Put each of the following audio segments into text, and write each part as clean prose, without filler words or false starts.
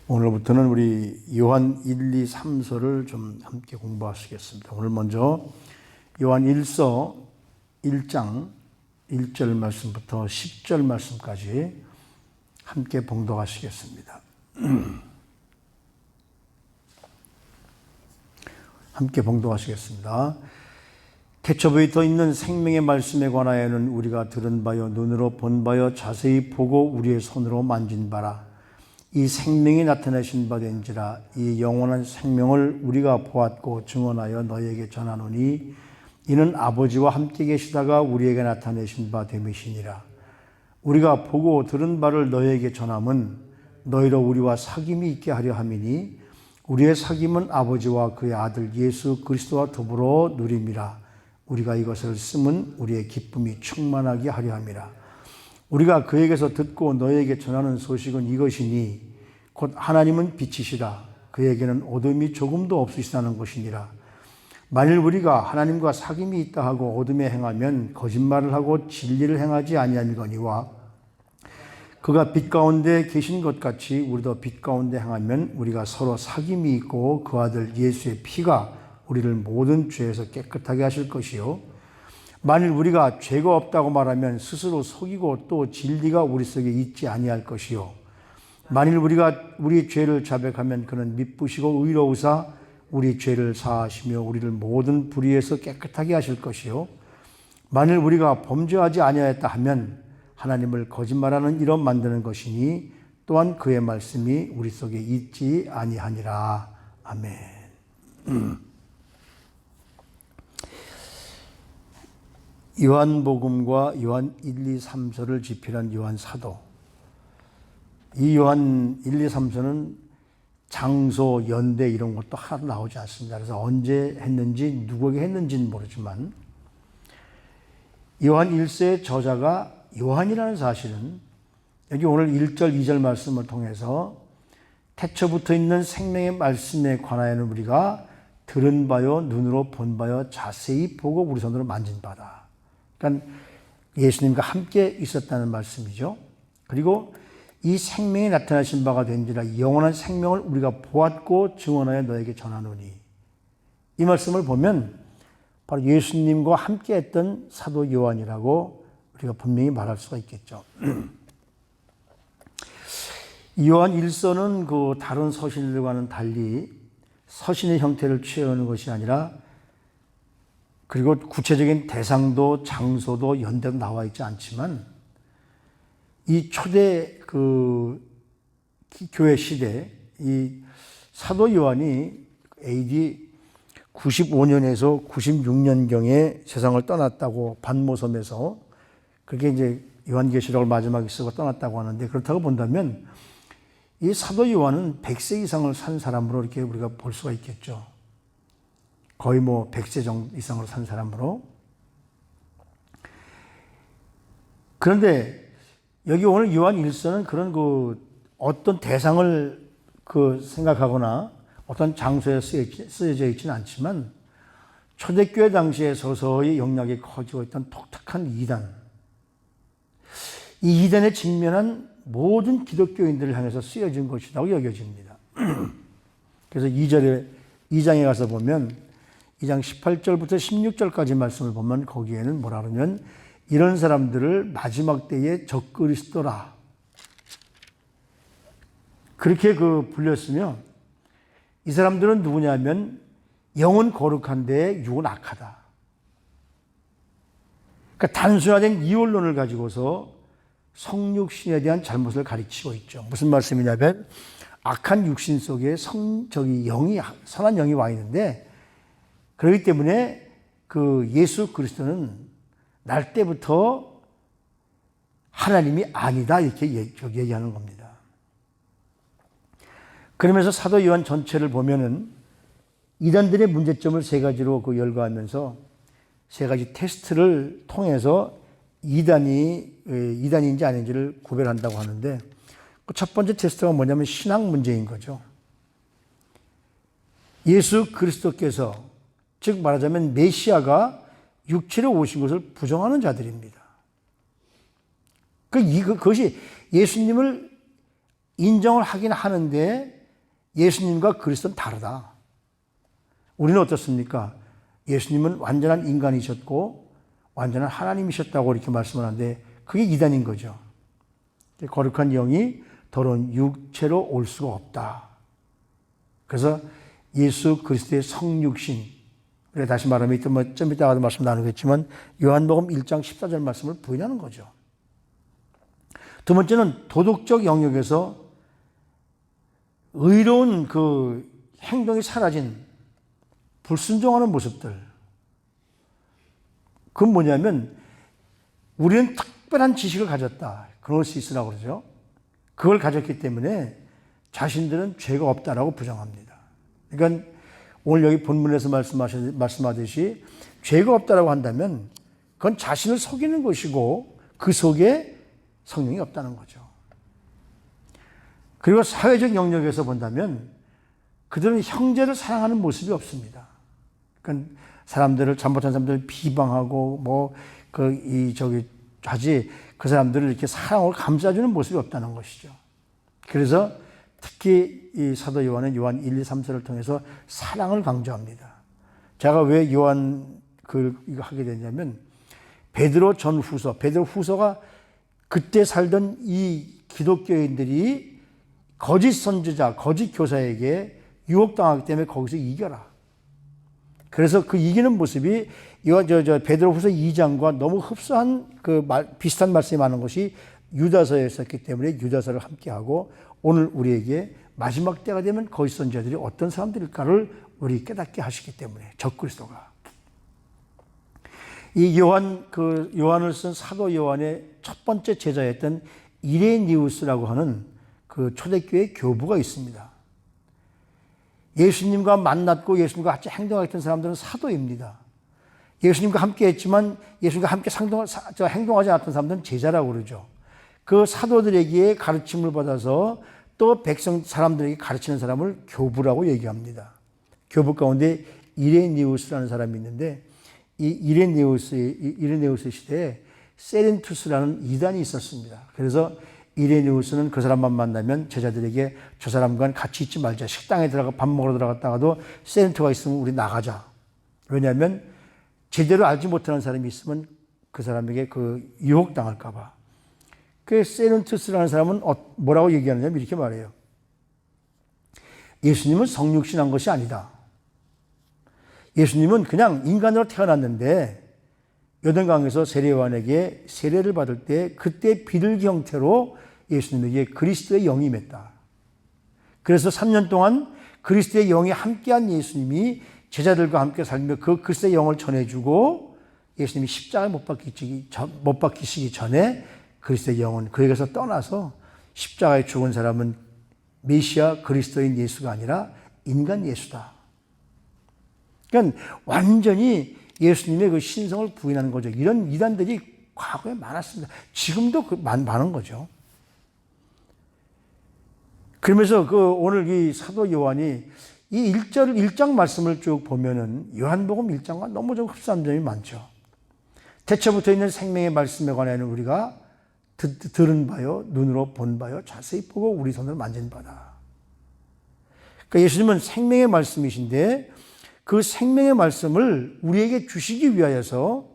오늘부터는 우리 요한 1, 2, 3서를 좀 함께 공부하시겠습니다. 오늘 먼저 요한 1서 1장 1절 말씀부터 10절 말씀까지 함께 봉독하시겠습니다. 함께 봉독하시겠습니다. 태초부터 있는 생명의 말씀에 관하여는 우리가 들은 바요 눈으로 본 바요 자세히 보고 우리의 손으로 만진 바라. 이 생명이 나타내신 바 된지라. 이 영원한 생명을 우리가 보았고 증언하여 너희에게 전하노니 이는 아버지와 함께 계시다가 우리에게 나타내신 바 됨이시니라. 우리가 보고 들은 바를 너희에게 전함은 너희로 우리와 사귐이 있게 하려 함이니 우리의 사귐은 아버지와 그의 아들 예수 그리스도와 더불어 누림이라. 우리가 이것을 쓰면 우리의 기쁨이 충만하게 하려 함이라. 우리가 그에게서 듣고 너희에게 전하는 소식은 이것이니 곧 하나님은 빛이시라. 그에게는 어둠이 조금도 없으시다는 것이니라. 만일 우리가 하나님과 사귐이 있다 하고 어둠에 행하면 거짓말을 하고 진리를 행하지 아니하거니와 그가 빛 가운데 계신 것 같이 우리도 빛 가운데 행하면 우리가 서로 사귐이 있고 그 아들 예수의 피가 우리를 모든 죄에서 깨끗하게 하실 것이요 만일 우리가 죄가 없다고 말하면 스스로 속이고 또 진리가 우리 속에 있지 아니할 것이요 만일 우리가 우리 죄를 자백하면 그는 미쁘시고 의로우사 우리 죄를 사하시며 우리를 모든 불의에서 깨끗하게 하실 것이요 만일 우리가 범죄하지 아니하였다 하면 하나님을 거짓말하는 이로 만드는 것이니 또한 그의 말씀이 우리 속에 있지 아니하니라. 아멘. 요한복음과 요한 1, 2, 3서를 집필한 요한 사도. 이 요한 1, 2, 3서는 장소, 연대 이런 것도 하나도 나오지 않습니다. 그래서 언제 했는지 누구에게 했는지는 모르지만 요한 1서의 저자가 요한이라는 사실은 여기 오늘 1절, 2절 말씀을 통해서 태초부터 있는 생명의 말씀에 관하여는 우리가 들은 바요 눈으로 본 바요 자세히 보고 우리 손으로 만진 바다. 그러니까 예수님과 함께 있었다는 말씀이죠. 그리고 이 생명이 나타나신 바가 된지라 영원한 생명을 우리가 보았고 증언하여 너에게 전하노니. 이 말씀을 보면 바로 예수님과 함께 했던 사도 요한이라고 우리가 분명히 말할 수가 있겠죠. 요한 1서는 그 다른 서신들과는 달리 서신의 형태를 취하는 것이 아니라 그리고 구체적인 대상도 장소도 연대도 나와 있지 않지만 이 초대 그 교회 시대 이 사도 요한이 AD 95년에서 96년경에 세상을 떠났다고 반모섬에서 그게 이제 요한계시록을 마지막에 쓰고 떠났다고 하는데 그렇다고 본다면 이 사도 요한은 100세 이상을 산 사람으로 이렇게 우리가 볼 수가 있겠죠. 거의 뭐 100세 이상으로 산 사람으로. 그런데 여기 오늘 요한 1서는 그런 그 어떤 대상을 그 생각하거나 어떤 장소에 쓰여져 있지는 않지만 초대교회 당시에 서서히 영향이 커지고 있던 독특한 이단. 이 이단에 직면한 모든 기독교인들을 향해서 쓰여진 것이라고 여겨집니다. 그래서 2장에 가서 보면 2장 18절부터 16절까지 말씀을 보면 거기에는 뭐라 그러면 이런 사람들을 마지막 때에 적그리스도라 그렇게 불렸으며 이 사람들은 누구냐면 영은 거룩한데 육은 악하다. 그러니까 단순화된 이원론을 가지고서 성육신에 대한 잘못을 가르치고 있죠. 무슨 말씀이냐면 악한 육신 속에 선한 영이 와 있는데 그렇기 때문에 그 예수 그리스도는 날 때부터 하나님이 아니다 이렇게 얘기하는 겁니다. 그러면서 사도 요한 전체를 보면은 이단들의 문제점을 세 가지로 열거하면서 세 가지 테스트를 통해서 이단인지 아닌지를 구별한다고 하는데 그 첫 번째 테스트가 뭐냐면 신앙 문제인 거죠. 예수 그리스도께서 즉 말하자면 메시아가 육체로 오신 것을 부정하는 자들입니다. 그것이 예수님을 인정을 하긴 하는데 예수님과 그리스도는 다르다. 우리는 어떻습니까? 예수님은 완전한 인간이셨고 완전한 하나님이셨다고 이렇게 말씀을 하는데 그게 이단인 거죠. 거룩한 영이 더러운 육체로 올 수가 없다. 그래서 예수 그리스도의 성육신, 그래 다시 말하면 좀 이따가도 말씀 나누겠지만 요한복음 1장 14절 말씀을 부인하는 거죠. 두 번째는 도덕적 영역에서 의로운 그 행동이 사라진 불순종하는 모습들. 그건 뭐냐면 우리는 특별한 지식을 가졌다. 그노시스라고 그러죠. 그걸 가졌기 때문에 자신들은 죄가 없다라고 부정합니다. 그러니까 오늘 여기 본문에서 말씀하듯이 죄가 없다라고 한다면 그건 자신을 속이는 것이고 그 속에 성령이 없다는 거죠. 그리고 사회적 영역에서 본다면 그들은 형제를 사랑하는 모습이 없습니다. 그러니까 사람들을 잘못한 사람들을 비방하고 하지 그 사람들을 이렇게 사랑으로 감싸주는 모습이 없다는 것이죠. 그래서 특히 이 사도 요한은 요한 1, 2, 3서를 통해서 사랑을 강조합니다. 제가 왜 요한 이거 하게 됐냐면 베드로 전후서, 베드로 후서가 그때 살던 이 기독교인들이 거짓 선지자, 거짓 교사에게 유혹당하기 때문에 거기서 이겨라. 그래서 그 이기는 모습이 베드로후서 2장과 너무 흡사한 비슷한 말씀이 많은 것이 유다서였었기 때문에 유다서를 함께하고 오늘 우리에게 마지막 때가 되면 거짓 선지자들이 어떤 사람들일까를 우리 깨닫게 하시기 때문에 적그리스도가 이 요한을 쓴 사도 요한의 첫 번째 제자였던 이레니우스라고 하는 그 초대교회 교부가 있습니다. 예수님과 만났고 예수님과 같이 행동했던 사람들은 사도입니다. 예수님과 함께 했지만 예수님과 함께 행동하지 않았던 사람들은 제자라고 그러죠. 그 사도들에게 가르침을 받아서 또 사람들에게 가르치는 사람을 교부라고 얘기합니다. 교부 가운데 이레니우스라는 사람이 있는데 이 이레니우스 시대에 세렌투스라는 이단이 있었습니다. 그래서 이레니우스는 그 사람만 만나면 제자들에게 저 사람과 같이 있지 말자. 식당에 밥 먹으러 들어갔다가도 세렌투가 있으면 우리 나가자. 왜냐하면 제대로 알지 못하는 사람이 있으면 그 사람에게 유혹당할까 봐. 그 세렌투스라는 사람은 뭐라고 얘기하느냐면 이렇게 말해요. 예수님은 성육신한 것이 아니다. 예수님은 그냥 인간으로 태어났는데 요단강에서 세례요한에게 세례를 받을 때 그때 비둘기 형태로 예수님에게 그리스도의 영이 임했다. 그래서 3년 동안 그리스도의 영이 함께한 예수님이 제자들과 함께 살며 그 그리스도의 영을 전해주고 예수님이 십자가에 못 박히시기 전에 그리스도의 영은 그에게서 떠나서 십자가에 죽은 사람은 메시아 그리스도인 예수가 아니라 인간 예수다. 그러니까 완전히 예수님의 그 신성을 부인하는 거죠. 이런 이단들이 과거에 많았습니다. 지금도 많은 거죠. 그러면서 오늘 이 사도 요한이 이 1장 말씀을 쭉 보면은 요한복음 1장과 너무 좀 흡사한 점이 많죠. 태초부터 있는 생명의 말씀에 관하여는 우리가 들은 바요, 눈으로 본 바요, 자세히 보고 우리 손으로 만진 바다. 그러니까 예수님은 생명의 말씀이신데 그 생명의 말씀을 우리에게 주시기 위하여서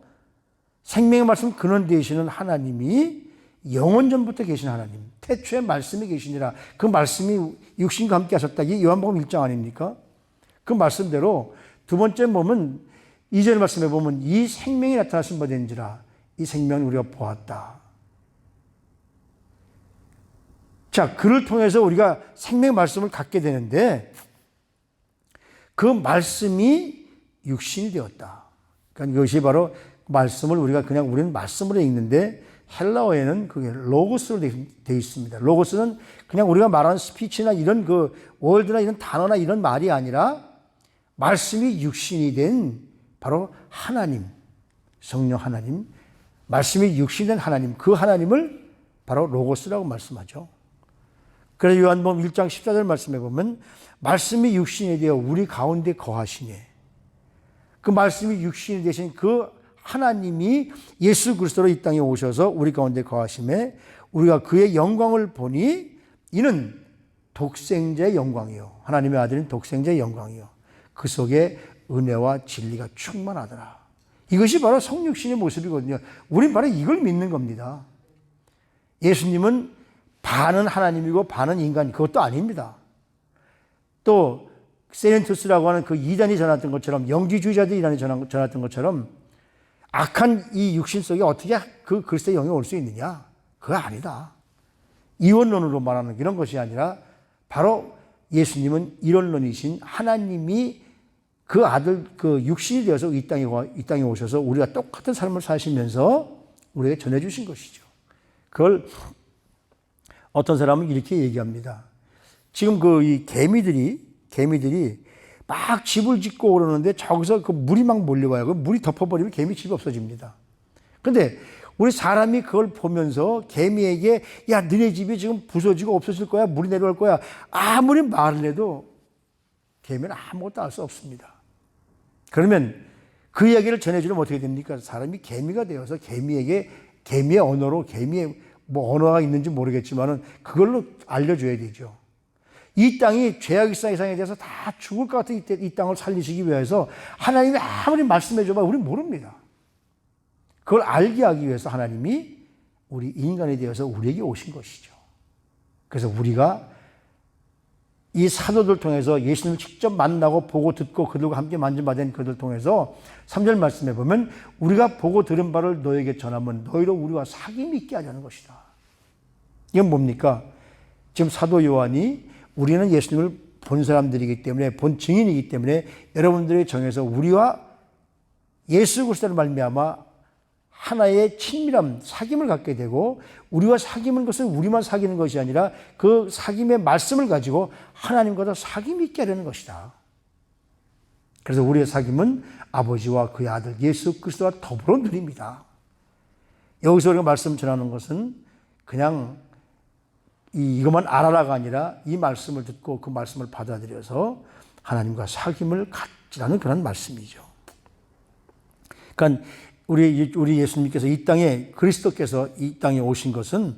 생명의 말씀 근원 되시는 하나님이 영원전부터 계신 하나님, 태초에 말씀이 계시니라. 그 말씀이 육신과 함께 하셨다. 이게 요한복음 1장 아닙니까? 그 말씀대로 두 번째 보면 2절 말씀에 보면 이 생명이 나타나신 바 된지라. 이 생명을 우리가 보았다. 자, 그를 통해서 우리가 생명의 말씀을 갖게 되는데 그 말씀이 육신이 되었다. 그러니까 이것이 바로 말씀을 우리는 말씀으로 읽는데 헬라어에는 그게 로고스로 되어 있습니다. 로고스는 그냥 우리가 말하는 스피치나 이런 월드나 이런 단어나 이런 말이 아니라 말씀이 육신이 된 바로 하나님, 성령 하나님, 말씀이 육신이 된 하나님, 그 하나님을 바로 로고스라고 말씀하죠. 그래서 요한복음 1장 14절 말씀해 보면 말씀이 육신이 되어 우리 가운데 거하시니 그 말씀이 육신이 되신 그 하나님이 예수 그리스도로 이 땅에 오셔서 우리 가운데 거하심에 우리가 그의 영광을 보니 이는 독생자의 영광이요. 하나님의 아들인 독생자의 영광이요. 그 속에 은혜와 진리가 충만하더라. 이것이 바로 성육신의 모습이거든요. 우린 바로 이걸 믿는 겁니다. 예수님은 반은 하나님이고 반은 인간, 그것도 아닙니다. 또 세렌투스라고 하는 그 이단이 전했던 것처럼, 영지주의자들이 이단이 전했던 것처럼 악한 이 육신 속에 어떻게 그 그리스도의 영이 올 수 있느냐? 그거 아니다. 이원론으로 말하는 이런 것이 아니라 바로 예수님은 이원론이신 하나님이 그 아들, 그 육신이 되어서 이 땅에 오셔서 우리가 똑같은 삶을 사시면서 우리에게 전해주신 것이죠. 그걸 어떤 사람은 이렇게 얘기합니다. 지금 이 개미들이 막 집을 짓고 그러는데 저기서 그 물이 막 몰려와요. 그 물이 덮어버리면 개미 집이 없어집니다. 근데 우리 사람이 그걸 보면서 개미에게 야, 너네 집이 지금 부서지고 없어질 거야. 물이 내려올 거야. 아무리 말을 해도 개미는 아무것도 알 수 없습니다. 그러면 그 이야기를 전해주려면 어떻게 됩니까? 사람이 개미가 되어서 개미의 언어로 개미의 언어가 있는지 모르겠지만은 그걸로 알려줘야 되죠. 이 땅이 죄악의 세상에 대해서 다 죽을 것 같은 이 땅을 살리시기 위해서 하나님이 아무리 말씀해줘봐 우리는 모릅니다. 그걸 알게 하기 위해서 하나님이 우리 인간이 되어서 우리에게 오신 것이죠. 그래서 우리가 이 사도들 통해서 예수님을 직접 만나고 보고 듣고 그들과 함께 만져받은 그들 통해서 3절 말씀해 보면 우리가 보고 들은 바를 너에게 전하면 너희로 우리와 사귐이 있게 하자는 것이다. 이건 뭡니까? 지금 사도 요한이 우리는 예수님을 본 사람들이기 때문에 본 증인이기 때문에 여러분들이 정해서 우리와 예수 그리스도를 말미암아 하나의 친밀함, 사귐을 갖게 되고 우리와 사귐은 것은 우리만 사귀는 것이 아니라 그 사귐의 말씀을 가지고 하나님과도 사귐이 있게 하려는 것이다. 그래서 우리의 사귐은 아버지와 그의 아들 예수 그리스도와 더불어 누립니다. 여기서 우리가 말씀 전하는 것은 그냥 이것만 알아라가 아니라 이 말씀을 듣고 그 말씀을 받아들여서 하나님과 사귐을 갖지라는 그런 말씀이죠. 그러니까 우리 예수님께서 이 땅에 그리스도께서 이 땅에 오신 것은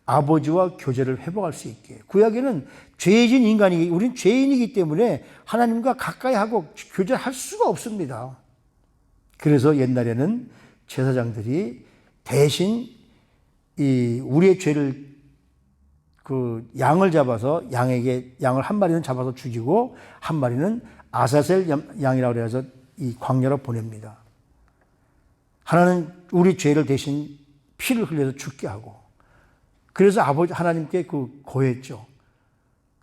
아버지와 교제를 회복할 수 있게. 구약에는 죄진 인간이 우리는 죄인이기 때문에 하나님과 가까이 하고 교제할 수가 없습니다. 그래서 옛날에는 제사장들이 대신 우리의 죄를 양을 잡아서 양을 한 마리는 잡아서 죽이고 한 마리는 아사셀 양이라고 해서 이 광야로 보냅니다. 하나는 우리 죄를 대신 피를 흘려서 죽게 하고 그래서 아버지 하나님께 고했죠.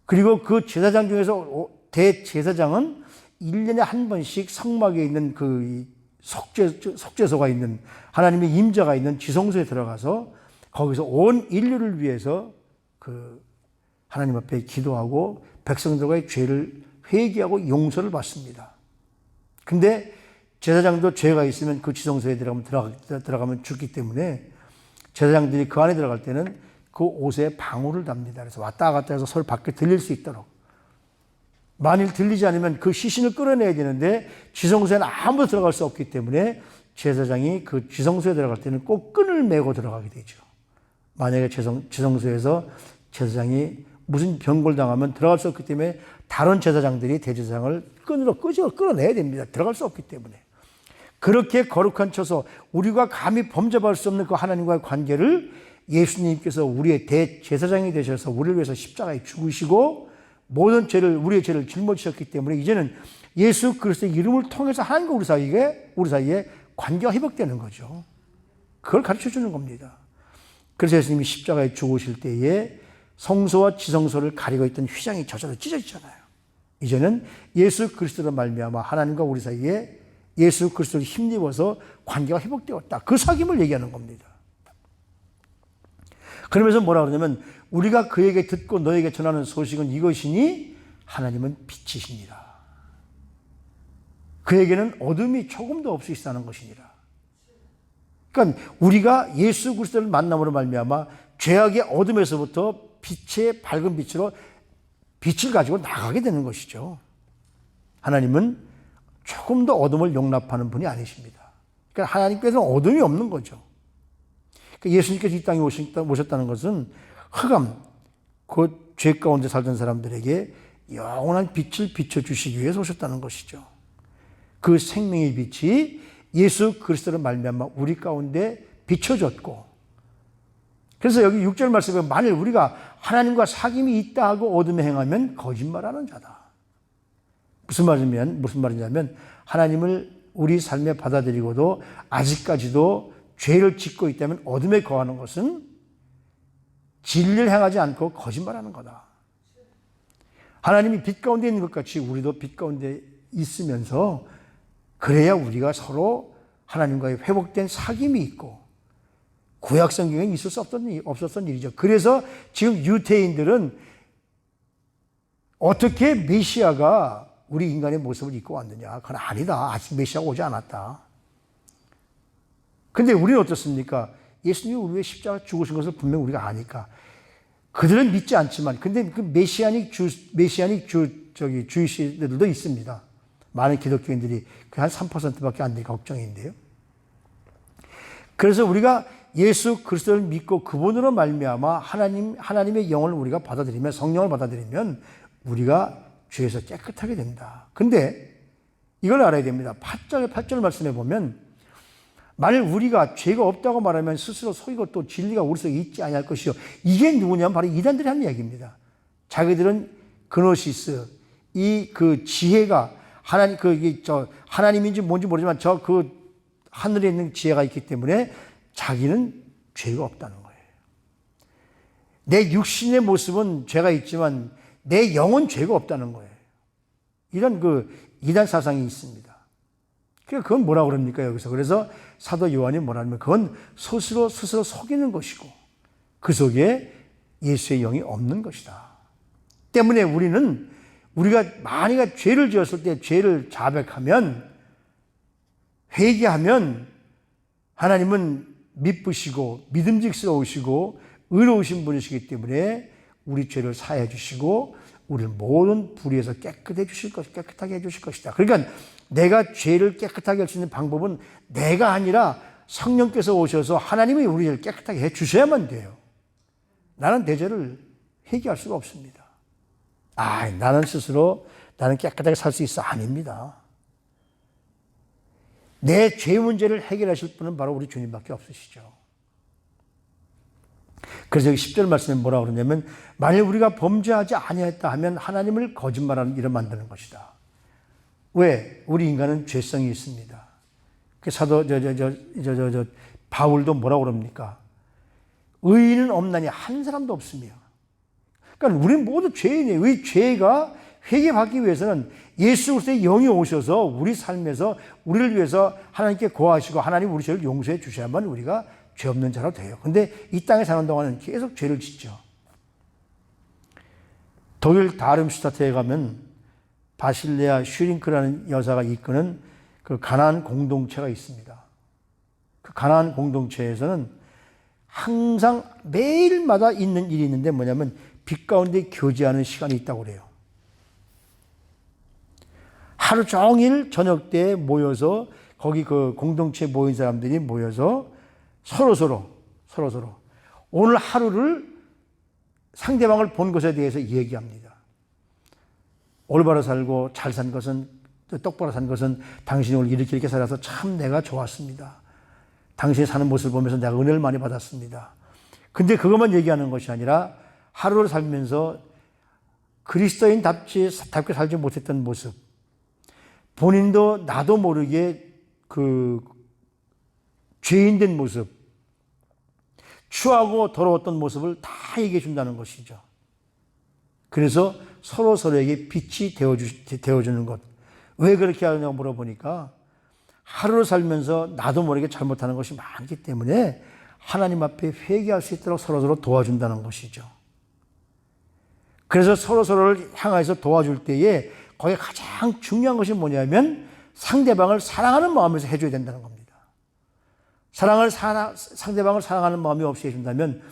그리고 그 제사장 중에서 대제사장은 1년에 한 번씩 성막에 있는 그 속죄소가 있는 하나님의 임자가 있는 지성소에 들어가서 거기서 온 인류를 위해서 하나님 앞에 기도하고 백성들과의 죄를 회개하고 용서를 받습니다. 근데 제사장도 죄가 있으면 그 지성소에 들어가면 죽기 때문에 제사장들이 그 안에 들어갈 때는 그 옷에 방울을 답니다. 그래서 왔다 갔다 해서 서로 밖에 들릴 수 있도록. 만일 들리지 않으면 그 시신을 끌어내야 되는데 지성소에는 아무도 들어갈 수 없기 때문에 제사장이 그 지성소에 들어갈 때는 꼭 끈을 메고 들어가게 되죠. 만약에 지성소에서 제사장이 무슨 병고를 당하면 들어갈 수 없기 때문에 다른 제사장들이 대제사장을 끈으로 끌어내야 됩니다. 들어갈 수 없기 때문에. 그렇게 거룩한 처소, 우리가 감히 범접할 수 없는 그 하나님과의 관계를 예수님께서 우리의 대제사장이 되셔서 우리를 위해서 십자가에 죽으시고 모든 우리의 죄를 짊어지셨기 때문에 이제는 예수 그리스도의 이름을 통해서 하나님과 우리 사이에 관계가 회복되는 거죠. 그걸 가르쳐 주는 겁니다. 그래서 예수님이 십자가에 죽으실 때에 성소와 지성소를 가리고 있던 휘장이 저절로 찢어지잖아요. 이제는 예수 그리스도로 말미암아 하나님과 우리 사이에 예수 그리스도를 힘입어서 관계가 회복되었다. 그 사귐을 얘기하는 겁니다. 그러면서 뭐라 그러냐면 우리가 그에게 듣고 너에게 전하는 소식은 이것이니 하나님은 빛이시니라. 그에게는 어둠이 조금도 없이 있다는 것이니라. 그러니까 우리가 예수 그리스도를 만남으로 말미암아 죄악의 어둠에서부터 빛의 밝은 빛으로 빛을 가지고 나가게 되는 것이죠. 하나님은 조금도 어둠을 용납하는 분이 아니십니다. 그러니까 하나님께서는 어둠이 없는 거죠. 그러니까 예수님께서 이 땅에 오셨다는 것은 흑암, 곧 죄 가운데 살던 사람들에게 영원한 빛을 비춰주시기 위해서 오셨다는 것이죠. 그 생명의 빛이 예수 그리스도로 말미암아 우리 가운데 비춰졌고, 그래서 여기 6절 말씀에 만일 우리가 하나님과 사귐이 있다 하고 어둠에 행하면 거짓말하는 자다. 무슨 말이냐면 하나님을 우리 삶에 받아들이고도 아직까지도 죄를 짓고 있다면 어둠에 거하는 것은 진리를 행하지 않고 거짓말하는 거다. 하나님이 빛 가운데 있는 것 같이 우리도 빛 가운데 있으면서 그래야 우리가 서로 하나님과의 회복된 사귐이 있고, 구약 성경에는 있을 수 없었던 일이죠. 그래서 지금 유대인들은 어떻게 메시아가 우리 인간의 모습을 입고 왔느냐. 그건 아니다. 아직 메시아가 오지 않았다. 근데 우리는 어떻습니까? 예수님이 우리 위해 십자가 죽으신 것을 분명 우리가 아니까. 그들은 믿지 않지만, 근데 그 주이시들도 있습니다. 많은 기독교인들이 한 3%밖에 안 되니까 걱정인데요. 그래서 우리가 예수 그리스도를 믿고 그분으로 말미암아 하나님의 영을 우리가 받아들이면, 성령을 받아들이면 우리가 죄에서 깨끗하게 된다. 근데 이걸 알아야 됩니다. 8절 말씀해 보면 만일 우리가 죄가 없다고 말하면 스스로 속이고 또 진리가 우리 속에 있지 아니할 것이요. 이게 누구냐면 바로 이단들이 하는 이야기입니다. 자기들은 그노시스, 그 지혜가 하나님인지 뭔지 모르지만 하늘에 있는 지혜가 있기 때문에 자기는 죄가 없다는 거예요. 내 육신의 모습은 죄가 있지만 내 영은 죄가 없다는 거예요. 이런 이단 사상이 있습니다. 그건 뭐라고 그럽니까, 여기서? 그래서 사도 요한이 뭐라 하면 그건 스스로 속이는 것이고 그 속에 예수의 영이 없는 것이다. 때문에 우리가 만약에 죄를 지었을 때 죄를 자백하면, 회개하면 하나님은 미쁘시고 믿음직스러우시고 의로우신 분이시기 때문에 우리 죄를 사해 주시고 우리를 모든 불의에서 깨끗하게 해 주실 것이다. 그러니까 내가 죄를 깨끗하게 할 수 있는 방법은 내가 아니라 성령께서 오셔서 하나님이 우리를 깨끗하게 해 주셔야만 돼요. 나는 내 죄를 회개할 수가 없습니다. 나는 깨끗하게 살 수 있어. 아닙니다. 내 죄 문제를 해결하실 분은 바로 우리 주님밖에 없으시죠. 그래서 여기 10절 말씀에 뭐라고 그러냐면 만일 우리가 범죄하지 아니했다 하면 하나님을 거짓말하는 일을 만드는 것이다. 왜? 우리 인간은 죄성이 있습니다. 그 사도 바울도 뭐라고 그럽니까? 의인은 없나니 한 사람도 없으며. 그러니까 우리는 모두 죄인이에요. 이 죄가 회개받기 위해서는 예수 그리스도의 영이 오셔서 우리 삶에서 우리를 위해서 하나님께 고하시고 하나님 우리 죄를 용서해 주셔야만 우리가 죄 없는 자로 돼요. 근데 이 땅에 사는 동안은 계속 죄를 짓죠. 독일 다름슈타트에 가면 바실레아 슈링크라는 여사가 이끄는 그 가나안 공동체가 있습니다. 그 가나안 공동체에서는 항상 매일마다 있는 일이 있는데 뭐냐면 빛 가운데 교제하는 시간이 있다고 그래요. 하루 종일 저녁 때 모여서 거기 그 공동체에 모인 사람들이 모여서 서로 오늘 하루를 상대방을 본 것에 대해서 얘기합니다. 올바로 살고 잘 산 것은, 똑바로 산 것은 당신이 오늘 이렇게 살아서 참 내가 좋았습니다. 당신이 사는 모습을 보면서 내가 은혜를 많이 받았습니다. 근데 그것만 얘기하는 것이 아니라 하루를 살면서 그리스도인답게 살지 못했던 모습, 본인도 나도 모르게 죄인된 모습, 추하고 더러웠던 모습을 다 얘기해 준다는 것이죠. 그래서 서로에게 빛이 되어주는 것. 왜 그렇게 하느냐고 물어보니까 하루를 살면서 나도 모르게 잘못하는 것이 많기 때문에 하나님 앞에 회개할 수 있도록 서로 도와준다는 것이죠. 그래서 서로를 향해서 도와줄 때에 거기에 가장 중요한 것이 뭐냐면 상대방을 사랑하는 마음에서 해줘야 된다는 겁니다. 상대방을 사랑하는 마음이 없이 해준다면,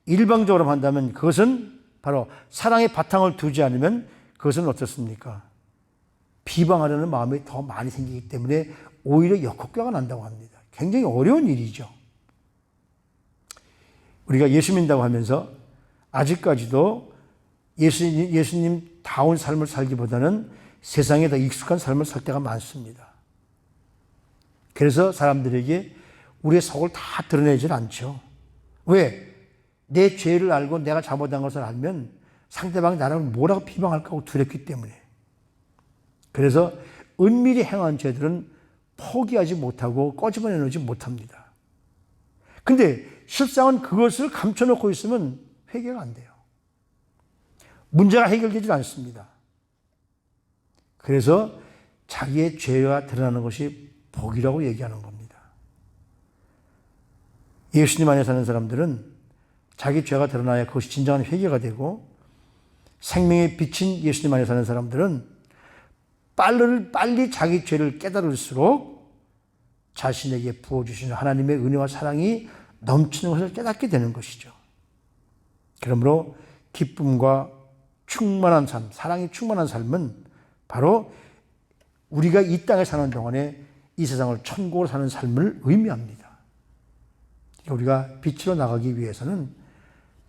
일방적으로 한다면 그것은 바로 사랑의 바탕을 두지 않으면 그것은 어떻습니까? 비방하려는 마음이 더 많이 생기기 때문에 오히려 역효과가 난다고 합니다. 굉장히 어려운 일이죠. 우리가 예수 믿는다고 하면서 아직까지도 예수님 다운 삶을 살기보다는 세상에 더 익숙한 삶을 살 때가 많습니다. 그래서 사람들에게 우리의 속을 다 드러내질 않죠. 왜? 내 죄를 알고 내가 잘못한 것을 알면 상대방이 나를 뭐라고 비방할까 하고 두렵기 때문에. 그래서 은밀히 행한 죄들은 포기하지 못하고 꺼집어내지 못합니다. 근데 실상은 그것을 감춰놓고 있으면 회개가 안 돼요. 문제가 해결되질 않습니다. 그래서 자기의 죄가 드러나는 것이 복이라고 얘기하는 겁니다. 예수님 안에 사는 사람들은 자기 죄가 드러나야 그것이 진정한 회개가 되고, 생명의 빛인 예수님 안에 사는 사람들은 빨리 자기 죄를 깨달을수록 자신에게 부어주시는 하나님의 은혜와 사랑이 넘치는 것을 깨닫게 되는 것이죠. 그러므로 기쁨과 충만한 삶, 사랑이 충만한 삶은 바로 우리가 이 땅에 사는 동안에 이 세상을 천국으로 사는 삶을 의미합니다. 우리가 빛으로 나가기 위해서는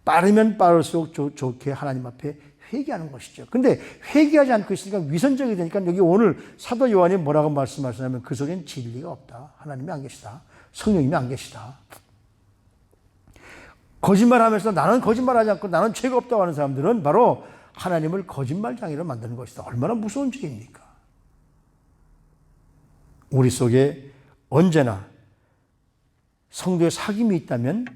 빠르면 빠를수록 좋게 하나님 앞에 회개하는 것이죠. 근데 회개하지 않고 있으니까 위선적이 되니까 여기 오늘 사도 요한이 뭐라고 말씀하시냐면 그 속엔 진리가 없다. 하나님이 안 계시다. 성령님이 안 계시다. 거짓말하면서 나는 거짓말하지 않고 나는 죄가 없다고 하는 사람들은 바로 하나님을 거짓말장애로 만드는 것이다. 얼마나 무서운 죄입니까? 우리 속에 언제나 성도의 사귐이 있다면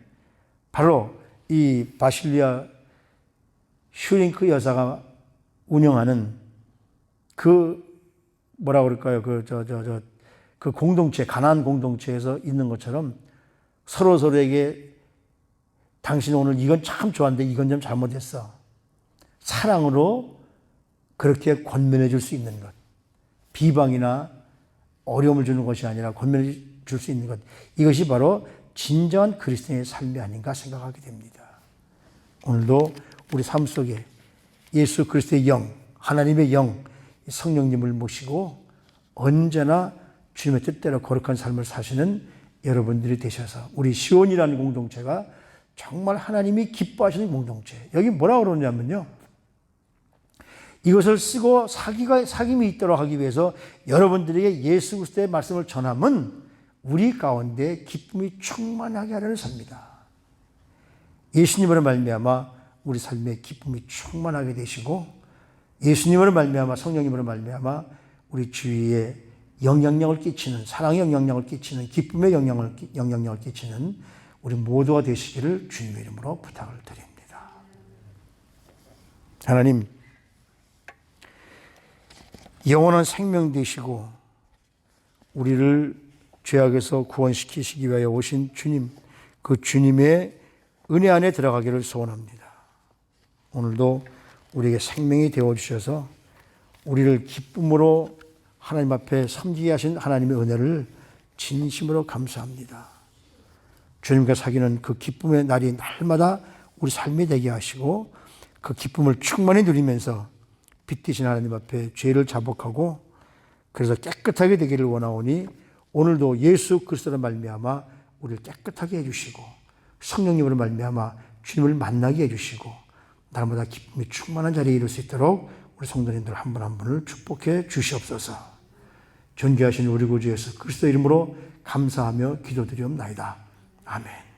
바로 이 바실리아 슈링크 여사가 운영하는 그 뭐라 그럴까요? 그 공동체, 가나안 공동체에서 있는 것처럼 서로에게 당신 오늘 이건 참 좋았는데 이건 좀 잘못했어. 사랑으로 그렇게 권면해 줄 수 있는 것. 비방이나 어려움을 주는 것이 아니라 권면해 줄 수 있는 것. 이것이 바로 진정한 그리스도인의 삶이 아닌가 생각하게 됩니다. 오늘도 우리 삶 속에 예수 그리스도의 영, 하나님의 영, 성령님을 모시고 언제나 주님의 뜻대로 거룩한 삶을 사시는 여러분들이 되셔서 우리 시온이라는 공동체가 정말 하나님이 기뻐하시는 공동체. 여기 뭐라고 그러냐면요. 이것을 쓰고 사귐이 있도록 하기 위해서 여러분들에게 예수 그리스도의 말씀을 전함은 우리 가운데 기쁨이 충만하게 하려는 삶이다. 예수님으로 말미암아 우리 삶에 기쁨이 충만하게 되시고 예수님으로 말미암아 성령님으로 말미암아 우리 주위에 영향력을 끼치는 사랑의 영향력을 끼치는 기쁨의 영향력을 끼치는 우리 모두가 되시기를 주님의 이름으로 부탁을 드립니다. 하나님, 영원한 생명 되시고 우리를 죄악에서 구원시키시기 위하여 오신 주님, 그 주님의 은혜 안에 들어가기를 소원합니다. 오늘도 우리에게 생명이 되어주셔서 우리를 기쁨으로 하나님 앞에 섬기게 하신 하나님의 은혜를 진심으로 감사합니다. 주님과 사귀는 그 기쁨의 날이 날마다 우리 삶이 되게 하시고 그 기쁨을 충만히 누리면서 빛되신 하나님 앞에 죄를 자복하고 그래서 깨끗하게 되기를 원하오니 오늘도 예수 그리스도로 말미암아 우리를 깨끗하게 해주시고 성령님으로 말미암아 주님을 만나게 해주시고 날마다 기쁨이 충만한 자리에 이룰 수 있도록 우리 성도님들 한 분 한 분을 축복해 주시옵소서. 존귀하신 우리 구주 예수 그리스도 이름으로 감사하며 기도드리옵나이다. 아멘.